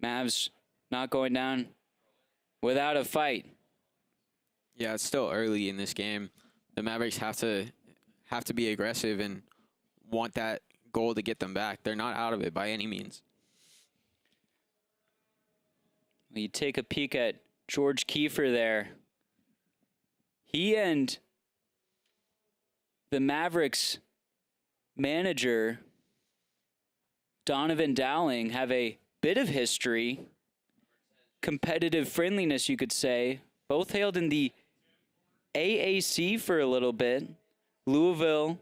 Mavs not going down without a fight. Yeah, it's still early in this game. The Mavericks have to be aggressive and want that goal to get them back. They're not out of it by any means. You take a peek at George Kiefer there. He and the Mavericks manager, Donovan Dowling, have a bit of history, competitive friendliness, you could say. Both hailed in the AAC for a little bit. Louisville,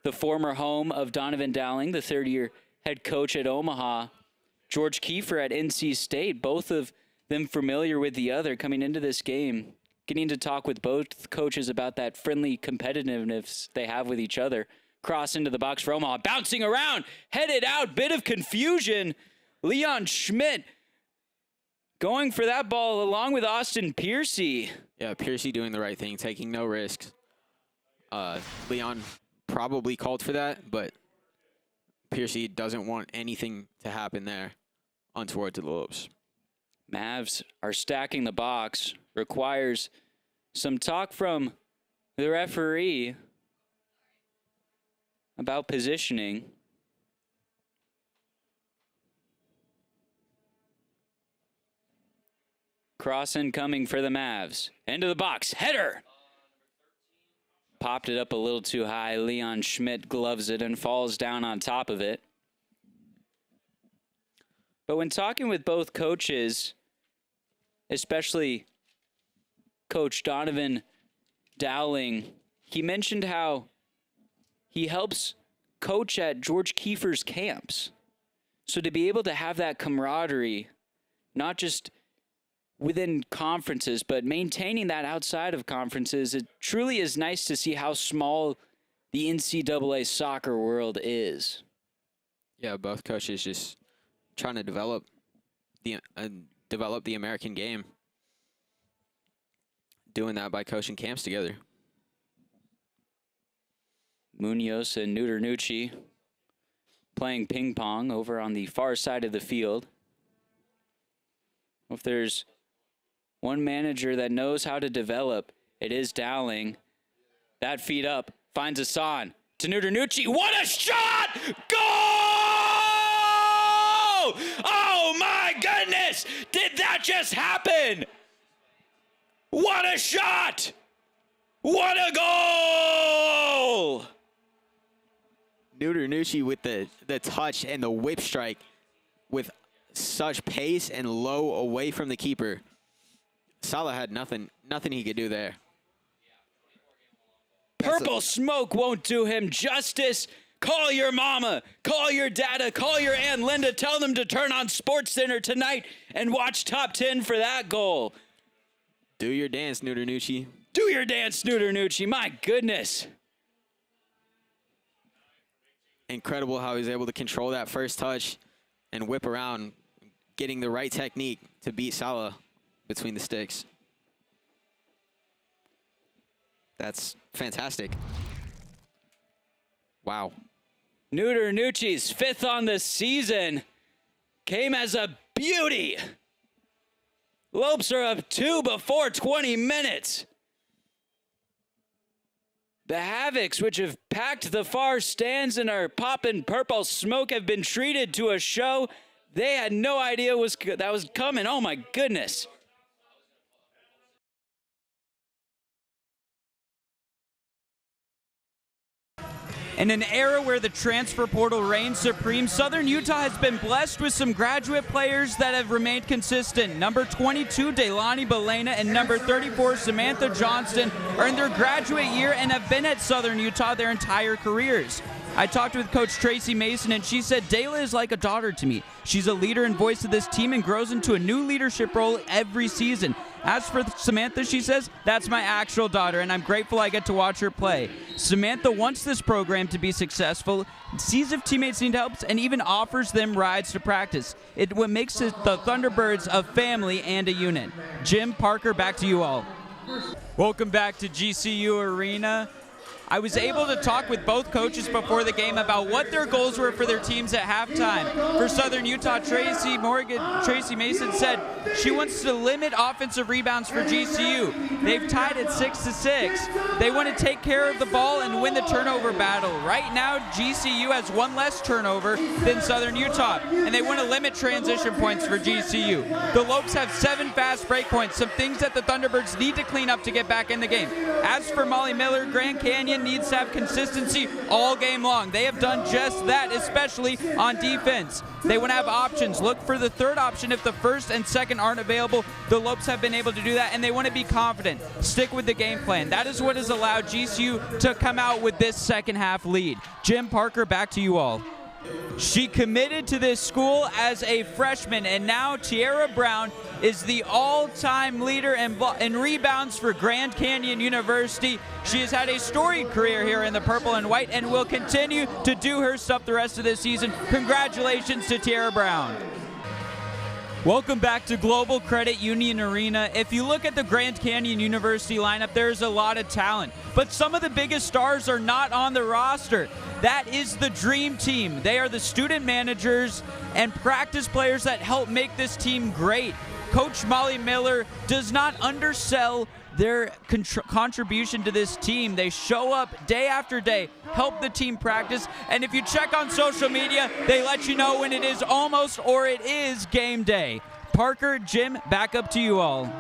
the former home of Donovan Dowling, the third-year head coach at Omaha. George Kiefer at NC State, both of them familiar with the other coming into this game. Getting to talk with both coaches about that friendly competitiveness they have with each other. Cross into the box for Omaha, bouncing around, headed out, bit of confusion. Leon Schmidt going for that ball along with Austin Piercy. Yeah, Piercy doing the right thing, taking no risks. Leon probably called for that, but Piercy doesn't want anything to happen there untoward to the Lopes. Mavs are stacking the box. Requires some talk from the referee about positioning. Cross incoming for the Mavs. Into the box. Header. Popped it up a little too high. Leon Schmidt gloves it and falls down on top of it. But when talking with both coaches, especially Coach Donovan Dowling, he mentioned how he helps coach at George Kiefer's camps. So to be able to have that camaraderie, not just within conferences, but maintaining that outside of conferences, it truly is nice to see how small the NCAA soccer world is. Yeah, both coaches just trying to develop the American game. Doing that by coaching camps together. Munoz and Nudernucci playing ping pong over on the far side of the field. If there's one manager that knows how to develop, it is Dowling. That feed up finds Hassan to Nudernucci. What a shot! Goal! Oh my goodness! Did that just happen? What a shot! What a goal! Nudernucci with the touch and the whip strike with such pace and low away from the keeper. Salah had nothing he could do there. Purple smoke won't do him justice. Call your mama, call your dada, call your Aunt Linda. Tell them to turn on SportsCenter tonight and watch Top 10 for that goal. Do your dance, Nudernucci. Do your dance, Nudernucci. My goodness. Incredible how he's able to control that first touch and whip around, getting the right technique to beat Salah between the sticks. That's fantastic. Wow. Nudernucci's fifth on the season came as a beauty. Lopes are up 2 before 20 minutes. The Havocs, which have packed the far stands and are popping purple smoke, have been treated to a show they had no idea that was coming. Oh, my goodness. In an era where the transfer portal reigns supreme, Southern Utah has been blessed with some graduate players that have remained consistent. Number 22, Delaney Belena, and number 34, Samantha Johnston, are in their graduate year and have been at Southern Utah their entire careers. I talked with Coach Tracy Mason, and she said, Dayla is like a daughter to me. She's a leader and voice of this team and grows into a new leadership role every season. As for Samantha, she says, that's my actual daughter, and I'm grateful I get to watch her play. Samantha wants this program to be successful, sees if teammates need help, and even offers them rides to practice. What makes the Thunderbirds a family and a unit. Jim, Parker, back to you all. Welcome back to GCU Arena. I was able to talk with both coaches before the game about what their goals were for their teams at halftime. For Southern Utah, Tracy Mason said she wants to limit offensive rebounds for GCU. They've tied at 6-6. They want to take care of the ball and win the turnover battle. Right now, GCU has one less turnover than Southern Utah, and they want to limit transition points for GCU. The Lopes have 7 fast break points, some things that the Thunderbirds need to clean up to get back in the game. As for Molly Miller, Grand Canyon needs to have consistency all game long. They have done just that, especially on defense. They want to have options. Look for the third option if the first and second aren't available. The Lopes have been able to do that, and they want to be confident. Stick with the game plan. That is what has allowed GCU to come out with this second half lead. Jim, Parker, back to you all. She committed to this school as a freshman, and now Tiara Brown is the all-time leader in rebounds for Grand Canyon University. She has had a storied career here in the purple and white and will continue to do her stuff the rest of this season. Congratulations to Tiara Brown. Welcome back to Global Credit Union Arena. If you look at the Grand Canyon University lineup, there's a lot of talent, but some of the biggest stars are not on the roster. That is the dream team. They are the student managers and practice players that help make this team great. Coach Molly Miller does not undersell their contribution to this team. They show up day after day, help the team practice, and if you check on social media, they let you know when it is almost or it is game day. Parker, Jim, back up to you all.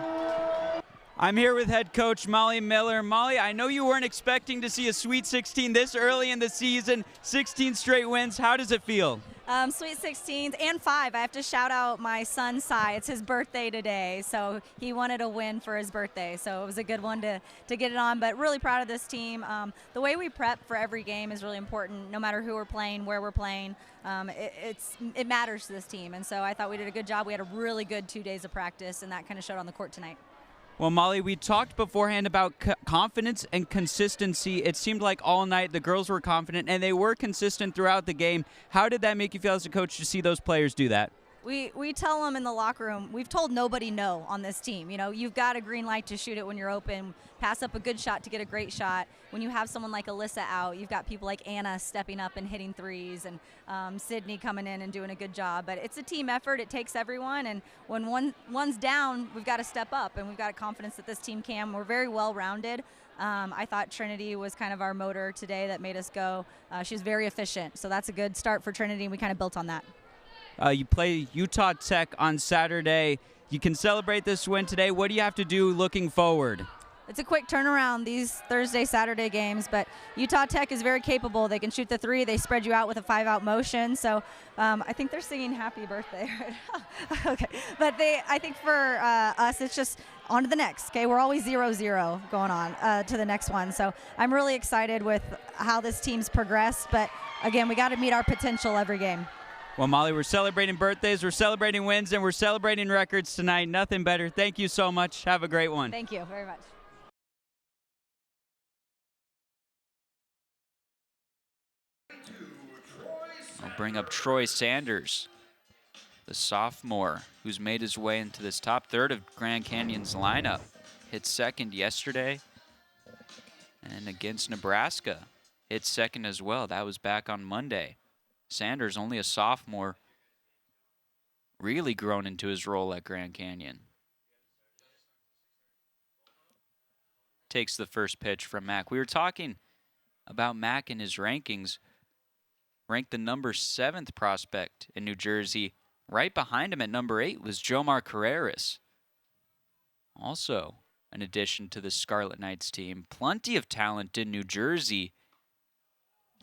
I'm here with head coach Molly Miller. Molly, I know you weren't expecting to see a Sweet 16 this early in the season, 16 straight wins. How does it feel? Sweet 16s and 5. I have to shout out my son, Cy. It's his birthday today, so he wanted a win for his birthday. So it was a good one to get it on, but really proud of this team. The way we prep for every game is really important, no matter who we're playing, where we're playing. It matters to this team, and so I thought we did a good job. We had a really good 2 days of practice, and that kind of showed on the court tonight. Well, Molly, we talked beforehand about confidence and consistency. It seemed like all night the girls were confident, and they were consistent throughout the game. How did that make you feel as a coach to see those players do that? We tell them in the locker room, we've told nobody no on this team. You know, you've got a green light to shoot it when you're open, pass up a good shot to get a great shot. When you have someone like Alyssa out, you've got people like Anna stepping up and hitting threes, and Sydney coming in and doing a good job. But it's a team effort. It takes everyone, and when one's down, we've got to step up, and we've got confidence that this team can. We're very well-rounded. I thought Trinity was kind of our motor today that made us go. She was very efficient, so that's a good start for Trinity, and we kind of built on that. You play Utah Tech on Saturday. You can celebrate this win today. What do you have to do looking forward? It's a quick turnaround, these Thursday, Saturday games, but Utah Tech is very capable. They can shoot the three. They spread you out with a 5-out motion. So I think they're singing happy birthday right now. Okay. But I think for us, it's just on to the next. Okay, we're always 0-0 going on to the next one. So I'm really excited with how this team's progressed. But, again, we got to meet our potential every game. Well, Molly, we're celebrating birthdays, we're celebrating wins, and we're celebrating records tonight. Nothing better. Thank you so much. Have a great one. Thank you very much. I'll bring up Troy Sanders, the sophomore who's made his way into this top third of Grand Canyon's lineup. Hit second yesterday, and against Nebraska, hit second as well. That was back on Monday. Sanders, only a sophomore, really grown into his role at Grand Canyon. Takes the first pitch from Mack. We were talking about Mack and his rankings. Ranked the number 7th prospect in New Jersey. Right behind him at number 8 was Jomar Carreras. Also an addition to the Scarlet Knights team. Plenty of talent in New Jersey.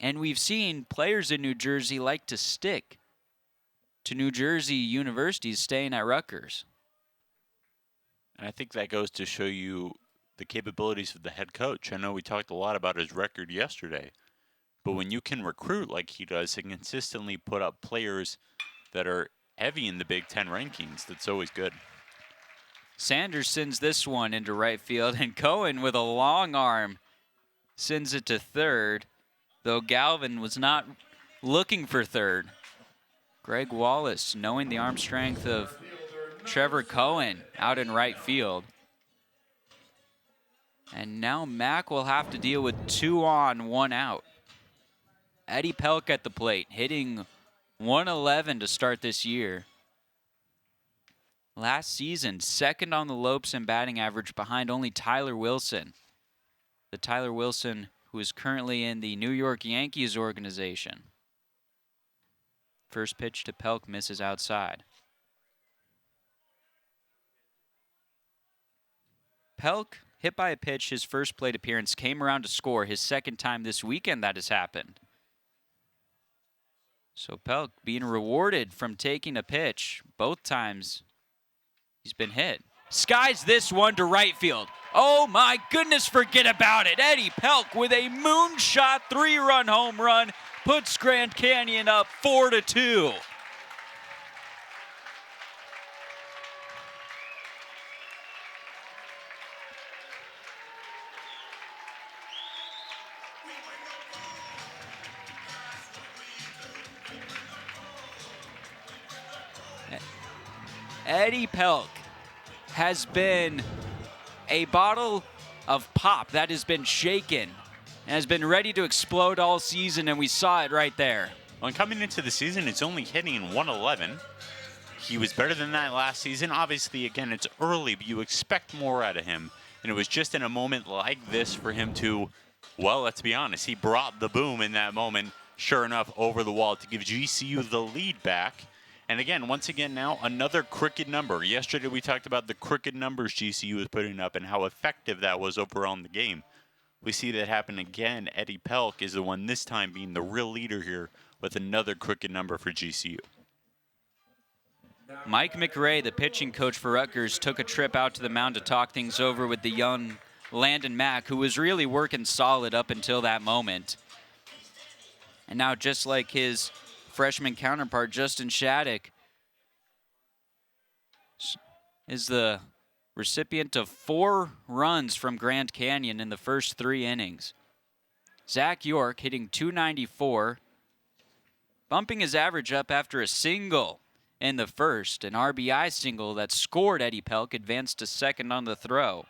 And we've seen players in New Jersey like to stick to New Jersey universities staying at Rutgers. And I think that goes to show you the capabilities of the head coach. I know we talked a lot about his record yesterday, but when you can recruit like he does and consistently put up players that are heavy in the Big Ten rankings, that's always good. Sanders sends this one into right field, and Cohen with a long arm sends it to third, though Galvin was not looking for third. Greg Wallace, knowing the arm strength of Trevor Cohen out in right field. And now Mac will have to deal with 2 on, 1 out. Eddie Pelk at the plate, hitting 111 to start this year. Last season, second on the Lopes in batting average behind only Tyler Wilson. The Tyler Wilson who is currently in the New York Yankees organization. First pitch to Pelk misses outside. Pelk, hit by a pitch, his first plate appearance, came around to score, his second time this weekend that has happened. So Pelk being rewarded from taking a pitch both times he's been hit. Skies this one to right field. Oh my goodness, forget about it. Eddie Pelk with a moonshot 3-run home run puts Grand Canyon up 4-2. Eddie Pelk has been a bottle of pop that has been shaken and has been ready to explode all season, and we saw it right there. When coming into the season, it's only hitting 111. He was better than that last season. Obviously, again, it's early, but you expect more out of him. And it was just in a moment like this for him to, well, let's be honest, he brought the boom in that moment, sure enough, over the wall to give GCU the lead back. And again, once again now, another crooked number. Yesterday we talked about the crooked numbers GCU was putting up and how effective that was overall in the game. We see that happen again. Eddie Pelk is the one this time being the real leader here with another crooked number for GCU. Mike McRae, the pitching coach for Rutgers, took a trip out to the mound to talk things over with the young Landon Mack, who was really working solid up until that moment. And now, just like his freshman counterpart, Justin Shattuck, is the recipient of 4 runs from Grand Canyon in the first 3 innings. Zach York hitting .294, bumping his average up after a single in the first. An RBI single that scored Eddie Pelk, advanced to second on the throw.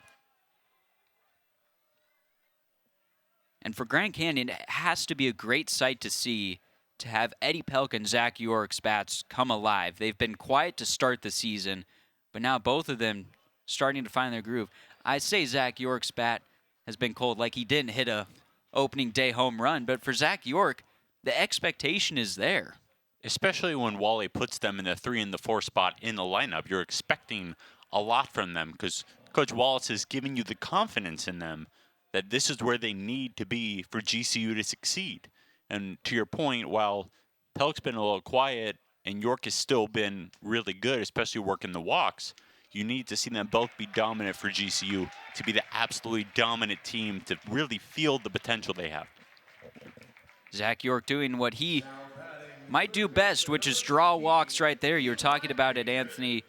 And for Grand Canyon, it has to be a great sight to see to have Eddie Pelk and Zach York's bats come alive. They've been quiet to start the season, but now both of them starting to find their groove. I say Zach York's bat has been cold, like he didn't hit a opening day home run, but for Zach York, the expectation is there. Especially when Wally puts them in the 3 and the 4 spot in the lineup, you're expecting a lot from them because Coach Wallace is giving you the confidence in them that this is where they need to be for GCU to succeed. And to your point, while Pelk's been a little quiet and York has still been really good, especially working the walks, you need to see them both be dominant for GCU to be the absolutely dominant team to really feel the potential they have. Zach York doing what he might do best, which is draw walks right there. You were talking about it, Anthony.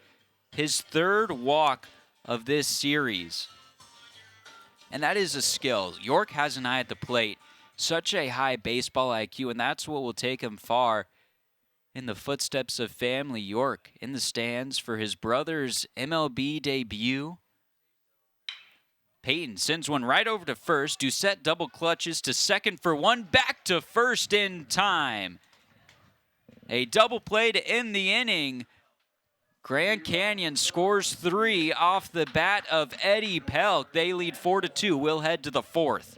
His 3rd walk of this series. And that is a skill. York has an eye at the plate. Such a high baseball IQ, and that's what will take him far in the footsteps of family York in the stands for his brother's MLB debut. Peyton sends one right over to first. Doucette double clutches to second for 1. Back to first in time. A double play to end the inning. Grand Canyon scores 3 off the bat of Eddie Pelk. They lead 4-2. We'll head to the 4th.